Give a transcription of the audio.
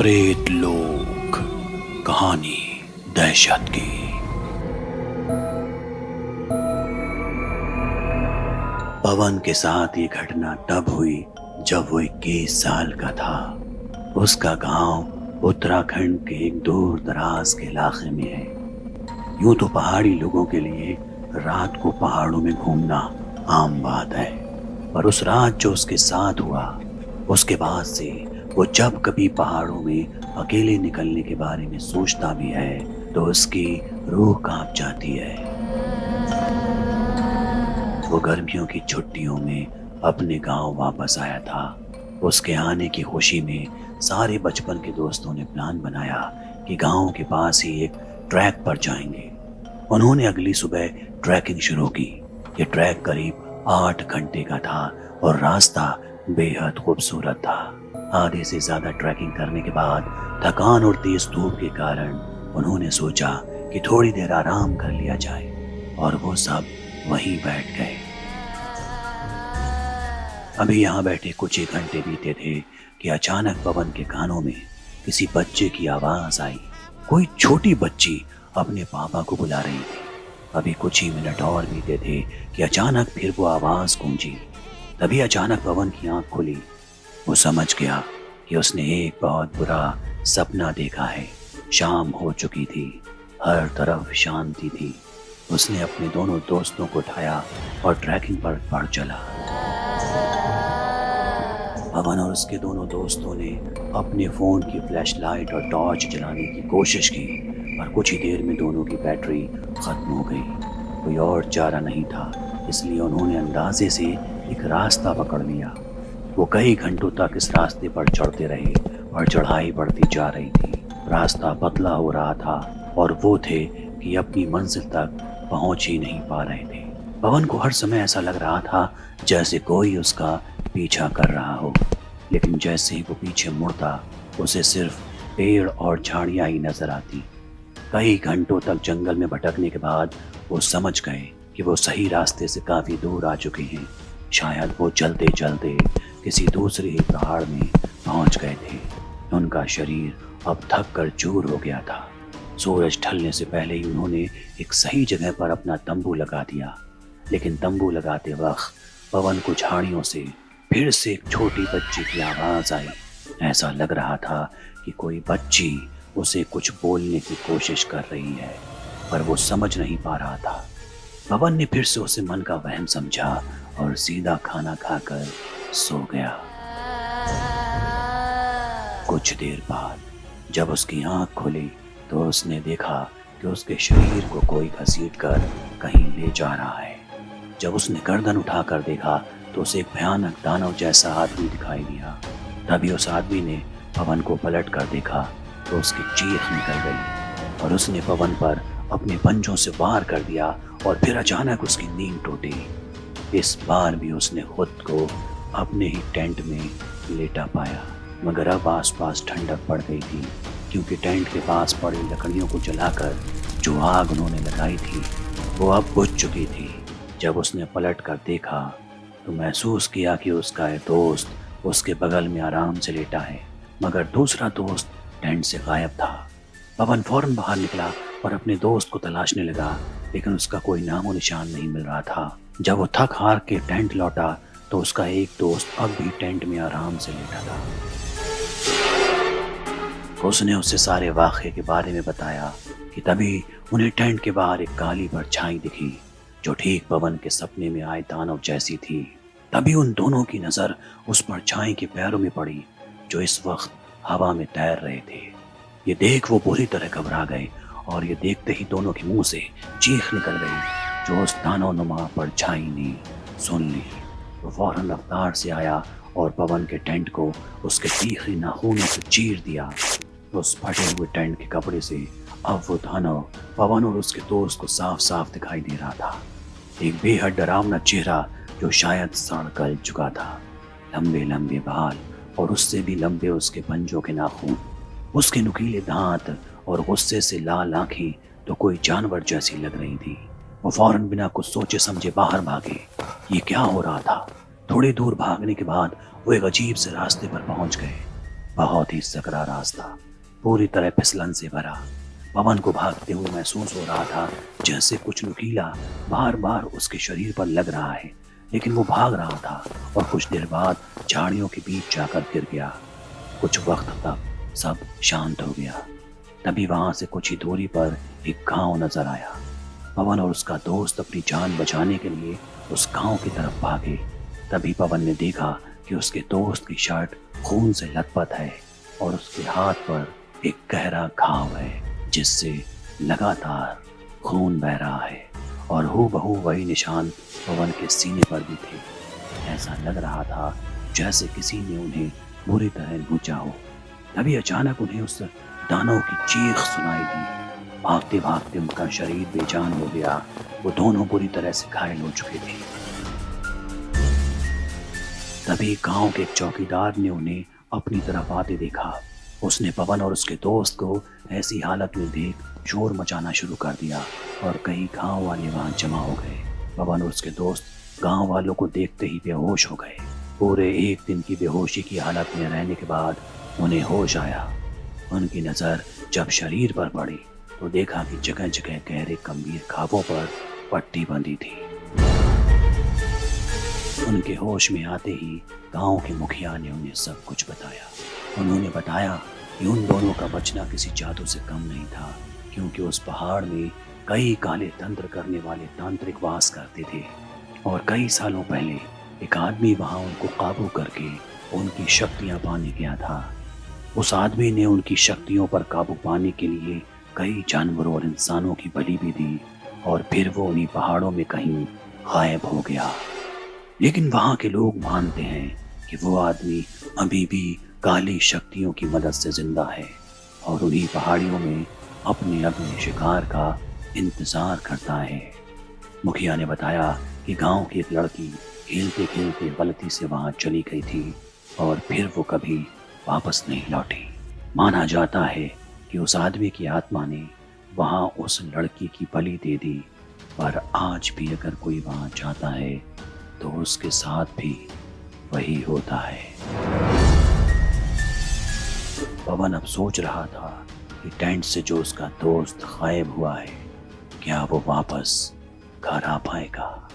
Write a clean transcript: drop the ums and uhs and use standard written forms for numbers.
प्रेत लोक कहानी दहशत की। पवन के साथ ये घटना तब हुई जब वो 21 साल का था। उसका गांव उत्तराखंड के एक दूर दराज के इलाके में है। यूं तो पहाड़ी लोगों के लिए रात को पहाड़ों में घूमना आम बात है, पर उस रात जो उसके साथ हुआ उसके बाद से वो जब कभी पहाड़ों में अकेले निकलने के बारे में सोचता भी है तो उसकी रूह कांप जाती है। वो गर्मियों की छुट्टियों में अपने गांव वापस आया था। उसके आने की खुशी में सारे बचपन के दोस्तों ने प्लान बनाया कि गांव के पास ही एक ट्रैक पर जाएंगे। उन्होंने अगली सुबह ट्रैकिंग शुरू की। ये ट्रैक करीब 8 घंटे का था और रास्ता बेहद खूबसूरत था। आधे से ज्यादा ट्रैकिंग करने के बाद थकान और तेज धूप के कारण उन्होंने सोचा कि थोड़ी देर आराम कर लिया जाए और वो सब वहीं बैठ गए। अभी यहाँ बैठे कुछ ही घंटे बीते थे कि अचानक पवन के कानों में किसी बच्चे की आवाज आई। कोई छोटी बच्ची अपने पापा को बुला रही थी। अभी कुछ ही मिनट और बीते थे कि अचानक फिर वो आवाज गूंजी। तभी अचानक पवन की आंख खुली। वो समझ गया कि उसने एक बहुत बुरा सपना देखा है। शाम हो चुकी थी, हर तरफ शांति थी। उसने अपने दोनों दोस्तों को उठाया और ट्रैकिंग पर बढ़ चला। पवन और उसके दोनों दोस्तों ने अपने फोन की फ्लैशलाइट और टॉर्च जलाने की कोशिश की, पर कुछ ही देर में दोनों की बैटरी खत्म हो गई। कोई और चारा नहीं था, इसलिए उन्होंने अंदाजे से एक रास्ता पकड़ लिया। वो कई घंटों तक इस रास्ते पर चढ़ते रहे और चढ़ाई बढ़ती जा रही थी। रास्ता पतला हो रहा था और वो थे कि अपनी मंजिल तक पहुंच ही नहीं पा रहे थे। पवन को हर समय ऐसा लग रहा था जैसे कोई उसका पीछा कर रहा हो, लेकिन जैसे ही वो पीछे मुड़ता उसे सिर्फ पेड़ और झाड़ियां ही नजर आती। कई घंटों तक जंगल में भटकने के बाद वो समझ गए कि वो सही रास्ते से काफी दूर आ चुके हैं। शायद वो चलते चलते किसी दूसरे ही पहाड़ में पहुंच गए थे। उनका शरीर अब थक कर चूर हो गया था। सूरज ढलने से पहले ही उन्होंने एक सही जगह पर अपना तंबू लगा दिया, लेकिन तंबू लगाते वक्त पवन को झाड़ियों से फिर से एक छोटी बच्ची की आवाज आई। ऐसा लग रहा था कि कोई बच्ची उसे कुछ बोलने की कोशिश कर रही है, पर वो समझ नहीं पा रहा था। पवन ने फिर से उसे मन का वहम समझा और सीधा खाना खाकर सो गया। कुछ देर बाद जब उसकी आंख खुली तो उसने देखा कि उसके शरीर को कोई घसीटकर कहीं ले जा रहा है। जब उसने गर्दन उठाकर देखा तो उसे एक भयानक दानव जैसा आदमी दिखाई दिया। तभी उस आदमी ने पवन को पलट कर देखा तो उसकी चीख निकल गई और उसने पवन पर अपने पंजों से वार कर दिया और फिर अचानक उसकी नींद टूटी। इस बार भी उसने खुद को अपने ही टेंट में लेटा पाया, मगर अब आसपास ठंडक पड़ गई थी, क्योंकि टेंट के पास पड़ी लकड़ियों को जलाकर जो आग उन्होंने लगाई थी वो अब बुझ चुकी थी। जब उसने पलट कर देखा तो महसूस किया कि उसका एक दोस्त उसके बगल में आराम से लेटा है, मगर दूसरा दोस्त टेंट से गायब था। पवन फौरन बाहर निकला और अपने दोस्त को तलाशने लगा, लेकिन उसका कोई नामो निशान नहीं मिल रहा था। जब वो थक हार के टेंट लौटा तो उसका एक दोस्त अब भी टेंट में आराम से लेटा था। उसने उसे सारे वाक़े के बारे में बताया कि तभी उन्हें टेंट के बाहर एक काली परछाई दिखी जो ठीक पवन के सपने में आए दानव जैसी थी। तभी उन दोनों की नजर उस परछाई के पैरों में पड़ी जो इस वक्त हवा में तैर रहे थे। ये देख वो बुरी तरह घबरा गए और ये देखते ही दोनों के मुंह से चीख निकल गई जो उस दानवनुमा परछाई ने सुन ली। वो फौरन रफ्तार से आया और पवन के टेंट को उसके तीखी नाखूनों से चीर दिया। उस फटे हुए टेंट के कपड़े से अब वो दानव पवन और उसके दोस्त को साफ साफ दिखाई दे रहा था। एक बेहद डरावना चेहरा जो शायद सड़ गल चुका था, लंबे लंबे बाल और उससे भी लंबे उसके पंजों के नाखून, उसके नुकीले दांत और गुस्से से लाल आंखें तो कोई जानवर जैसी लग रही थी। वो फौरन बिना कुछ सोचे समझे बाहर भागे। ये क्या हो रहा था? थोड़ी दूर भागने के बाद वो एक अजीब से रास्ते पर पहुंच गए। बहुत ही सकरा रास्ता, पूरी तरह फिसलन से भरा। पवन को भागते हुए महसूस हो रहा था जैसे कुछ नुकीला बार बार उसके शरीर पर लग रहा है, लेकिन वो भाग रहा था और कुछ देर बाद झाड़ियों के बीच जाकर गिर गया। कुछ वक्त तक सब शांत हो गया। तभी वहां से कुछ ही दूरी पर एक गांव नजर आया। पवन और उसका दोस्त अपनी जान बचाने के लिए उस गांव की तरफ भागे। तभी पवन ने देखा कि उसके दोस्त की शर्ट खून से लथपथ है और उसके हाथ पर एक गहरा घाव है जिससे लगातार खून बह रहा है, और हूबहू वही निशान पवन के सीने पर भी थे। ऐसा लग रहा था जैसे किसी ने उन्हें बुरी तरह नोचा हो। तभी अचानक उन्हें उस दानव की चीख सुनाई दी। भागते भागते उनका शरीर बेजान हो गया। वो दोनों बुरी तरह से घायल हो चुके थे। तभी गांव के एक चौकीदार ने उन्हें अपनी तरफ आते देखा। उसने पवन और उसके दोस्त को ऐसी हालत में देख शोर मचाना शुरू कर दिया और कई गांव वाले वहां जमा हो गए। पवन और उसके दोस्त गांव वालों को देखते ही बेहोश हो गए। पूरे एक दिन की बेहोशी की हालत में रहने के बाद उन्हें होश आया। उनकी नजर जब शरीर पर पड़ी तो देखा कि जगह जगह गहरे गंभीर घावों पर पट्टी बंधी थी। उनके होश में आते ही गांव के मुखिया ने उन्हें सब कुछ बताया। उन्होंने बताया कि उन दोनों का बचना किसी जादू से कम नहीं था, क्योंकि उस पहाड़ में कई काले तंत्र करने वाले तांत्रिक वास करते थे और कई सालों पहले एक आदमी वहां उनको काबू करके उनकी शक्तियां पाने गया था। उस आदमी ने उनकी शक्तियों पर काबू पाने के लिए कई जानवरों और इंसानों की बलि भी दी और फिर वो उन्हीं पहाड़ों में कहीं गायब हो गया। लेकिन वहां के लोग मानते हैं कि वो आदमी अभी भी काली शक्तियों की मदद से जिंदा है और उन्हीं पहाड़ियों में अपने अगले शिकार का इंतजार करता है। मुखिया ने बताया कि गांव की एक लड़की खेलते खेलते गलती से वहां चली गई थी और फिर वो कभी वापस नहीं लौटी। माना जाता है कि उस आदमी की आत्मा ने वहां उस लड़की की बलि दे दी, पर आज भी अगर कोई वहां जाता है तो उसके साथ भी वही होता है। पवन अब सोच रहा था कि टेंट से जो उसका दोस्त गायब हुआ है, क्या वो वापस घर आ पाएगा।